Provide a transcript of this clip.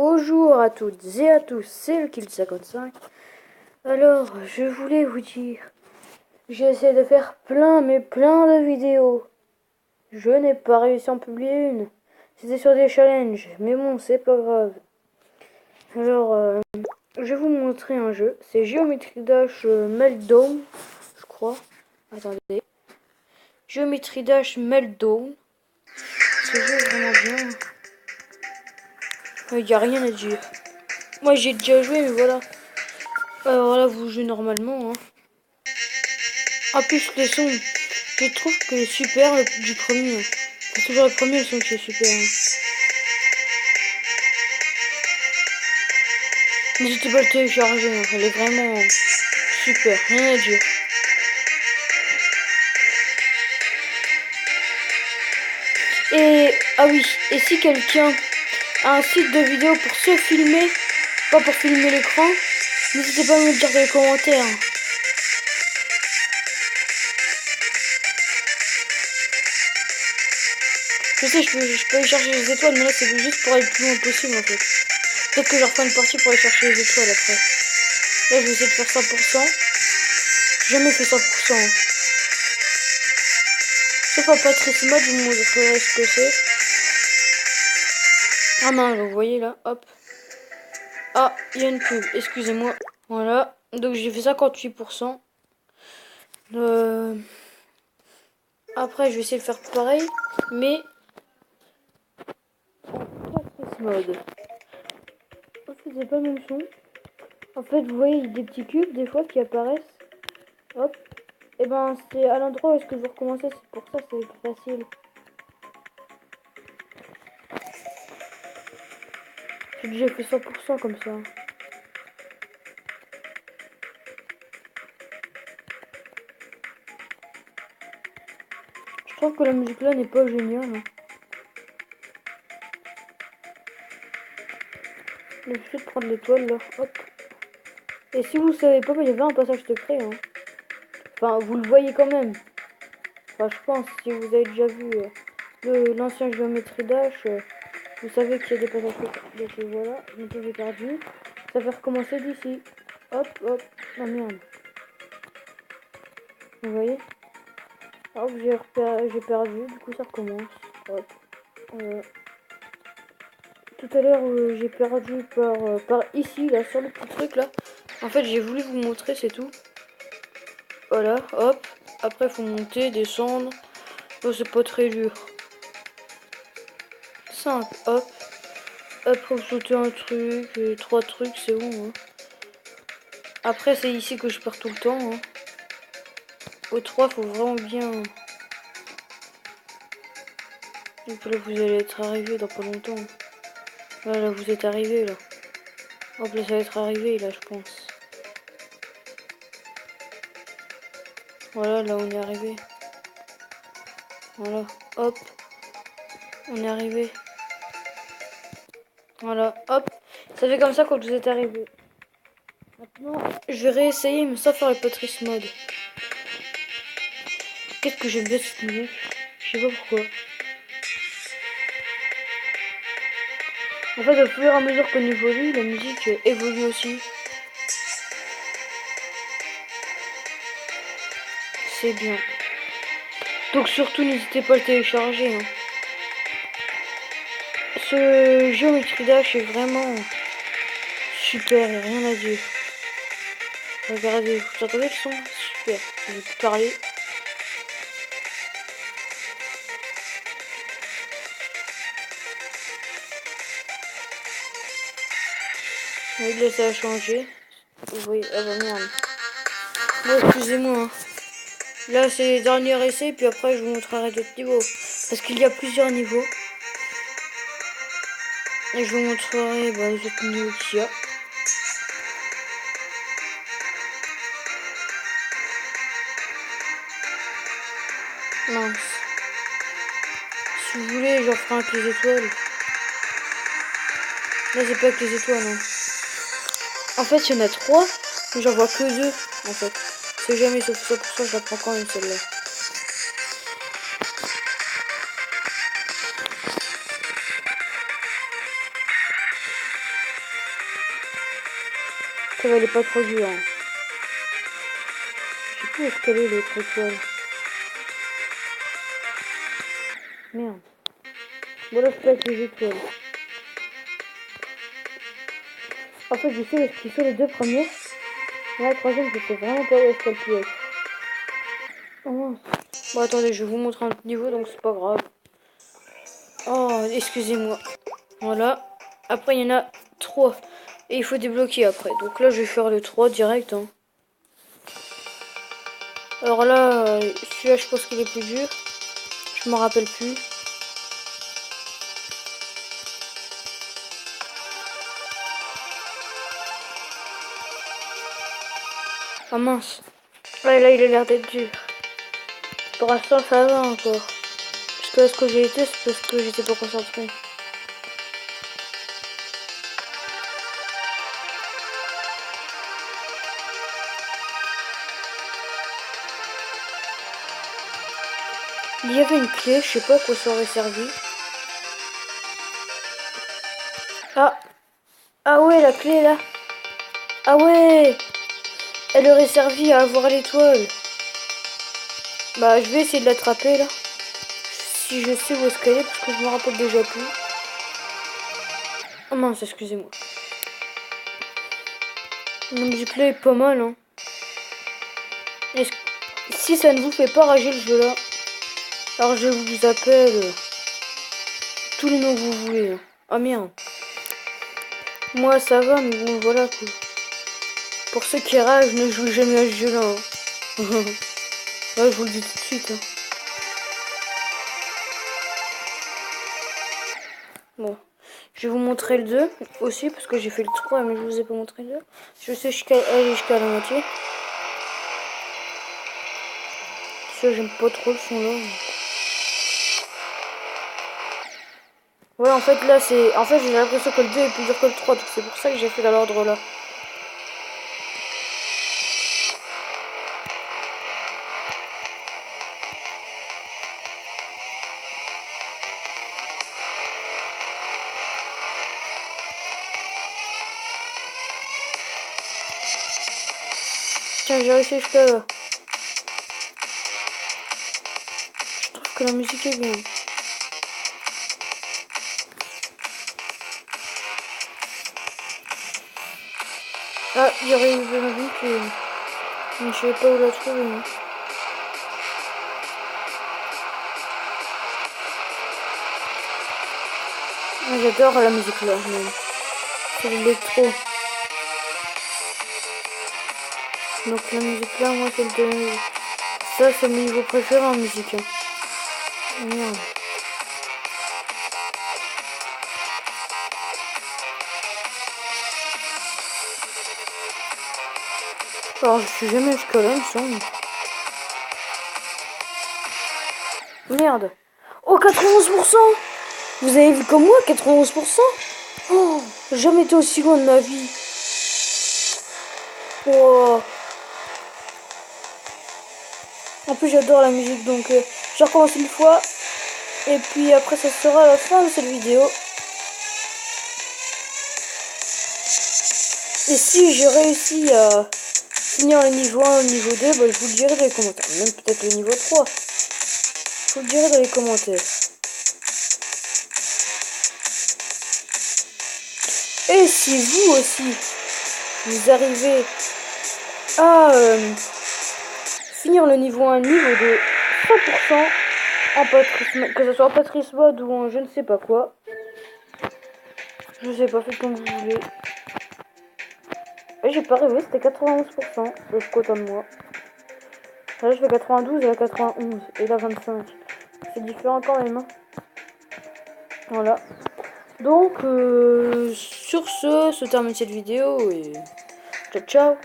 Bonjour à toutes et à tous, c'est le Kill55. Alors, je voulais vous dire, j'ai essayé de faire plein de vidéos. Je n'ai pas réussi à en publier une. C'était sur des challenges, mais bon, c'est pas grave. Alors, je vais vous montrer un jeu. C'est Geometry Dash Meltdown, je crois. Attendez. Geometry Dash Meltdown. Ce jeu est vraiment bien. Il n'y a rien à dire. Moi, j'ai déjà joué, mais voilà. Alors là, vous jouez normalement. En plus, le son, je trouve que est super du premier. C'est toujours le premier le son qui est super. N'hésitez pas à le télécharger, elle est vraiment super, rien à dire. Et, ah oui, et si quelqu'un a un site de vidéo pour se filmer, pas pour filmer l'écran, n'hésitez pas à me le dire dans les commentaires. Je sais, je peux aller chercher les étoiles, mais là c'est juste pour aller le plus loin possible en fait. Peut-être que je reprends une partie pour aller chercher les étoiles après. Là je vais essayer de faire 100%. J'ai jamais fait 100%. Sauf en Patrice Mode, je vous montrerai ce que c'est. Ah non, vous voyez là, hop. Ah, il y a une pub, excusez-moi. Voilà, donc j'ai fait 58%. Après, je vais essayer de faire pareil, mais en Patrice Mode. En fait, c'est pas le même son. En fait, vous voyez, il y a des petits cubes, des fois, qui apparaissent. Hop. Et ben, c'est à l'endroit où est-ce que vous recommencez, c'est pour ça, c'est plus facile. J'ai déjà fait 100% comme ça. Je trouve que la musique là n'est pas géniale. Je vais essayer de prendre l'étoile là, hop. Et si vous savez pas, il y avait un passage secret. Hein. Enfin, vous le voyez quand même. Enfin, je pense, si vous avez déjà vu l'ancien Geometry Dash, vous savez qu'il y a des passages secrets. Donc voilà, maintenant j'ai perdu. Ça va recommencer d'ici. Hop, hop. Ah merde. Vous voyez? Hop, j'ai perdu, du coup ça recommence. Hop. Tout à l'heure, j'ai perdu par ici, là, sur le petit truc là. En fait, j'ai voulu vous montrer, c'est tout. Voilà, hop. Après, faut monter, descendre. Oh, c'est pas très dur. Simple, hop. Après, faut sauter un truc, 3 trucs, c'est bon. Hein. Après, c'est ici que je perds tout le temps. Hein. Au 3, faut vraiment bien. Donc là, vous allez être arrivé dans pas longtemps. Là, vous êtes arrivé là. Hop, là, ça va être arrivé là, je pense. Voilà, là, on est arrivé. Voilà, hop. On est arrivé. Voilà, hop. Ça fait comme ça quand vous êtes arrivé. Maintenant, je vais réessayer, mais sans faire le Patrice Mode. Qu'est-ce que j'aime bien cette musique? Je sais pas pourquoi. En fait, au fur et à mesure qu'on évolue, la musique évolue aussi. C'est bien. Donc surtout, n'hésitez pas à le télécharger. Hein. Ce Geometry Dash est vraiment super, y a rien à dire. Regardez, vous entendez le son? Super. Je vais plus parler. Oui, là, ça a changé. Vous voyez, ah bah merde. Bon, excusez-moi. Hein. Là, c'est le dernier essai, puis après, je vous montrerai d'autres niveaux. Parce qu'il y a plusieurs niveaux. Et je vous montrerai les autres niveaux qu'il y a. Mince. Si vous voulez, j'en ferai avec les étoiles. Là, c'est pas avec les étoiles. Hein. En fait, il y en a 3, mais j'en vois que 2. En fait. C'est jamais sauf ça, pour ça, je la prends quand même celle-là. Ça va, elle est pas trop dure. Hein. Je sais plus où est-ce qu'elle est l'autre étoile. Merde. Voilà, c'est avec les étoiles. En fait, je sais où est-ce qu'il fait les deux premiers. Là, la troisième, je sais vraiment pas où est-ce qu'elle peut être. Oh mince. Bon, attendez, je vais vous montrer un autre niveau, donc c'est pas grave. Oh, excusez-moi. Voilà. Après, il y en a 3. Et il faut débloquer après. Donc là, je vais faire le 3 direct. Hein. Alors là, celui-là, je pense qu'il est plus dur. Je m'en rappelle plus. Ah mince. Ouais, là, il a l'air d'être dur. Pour l'instant, ça va encore. Parce que là, ce que j'ai été, c'est parce que j'étais pas concentré. Il y avait une clé, je sais pas à quoi ça aurait servi. Ah. Ah ouais, la clé là. Ah ouais. Elle aurait servi à avoir l'étoile. Bah, je vais essayer de l'attraper là. Si je sais où est-ce qu'elle est, parce que je me rappelle déjà plus. Oh mince, excusez-moi. La musique là est pas mal, hein. Si ça ne vous fait pas rager le jeu là, alors je vous appelle tous les noms que vous voulez. Hein. Ah merde. Moi ça va, mais bon voilà quoi. Pour ceux qui ragent, ne jouez jamais à ce jeu là. Hein. Ouais, je vous le dis tout de suite. Hein. Bon. Je vais vous montrer le 2 aussi, parce que j'ai fait le 3, mais je vous ai pas montré le 2. Je sais aller jusqu'à la moitié. Ça, j'aime pas trop le son là. Ouais, en fait, là, c'est... En fait, j'ai l'impression que le 2 est plus dur que le 3, donc c'est pour ça que j'ai fait dans l'ordre là. Tiens, j'ai réussi jusqu'à là. Je trouve que la musique est bien. Ah, il y aurait une musique, mais je savais pas où la trouver. Hein. Ah, j'adore la musique là, mais c'est l'électro. Donc la musique là, moi, c'est le 2. Ça, c'est mon niveau préféré en musique. Hein. Merde. Alors, je suis jamais jusqu'à là, il me semble. Merde. Oh, 91%. Vous avez vu comme moi, 91%. Oh, j'ai jamais été aussi loin de ma vie. Oh. En plus, j'adore la musique, donc je recommence une fois. Et puis après, ça sera la fin de cette vidéo. Et si j'ai réussi à finir le niveau 1, le niveau 2, bah, je vous le dirai dans les commentaires. Même peut-être le niveau 3. Je vous le dirai dans les commentaires. Et si vous aussi, vous arrivez à finir le niveau 1, niveau 2, 100% en Patrice, que ce soit en Patrice Mode ou en je ne sais pas quoi. Je sais pas, faites comme vous voulez. Et j'ai pas rêvé, c'était 91%. Je suis content de moi. Là, je fais 92 et là 91 et là 25. C'est différent quand même. Hein. Voilà. Donc, sur ce, se termine cette vidéo et ciao ciao.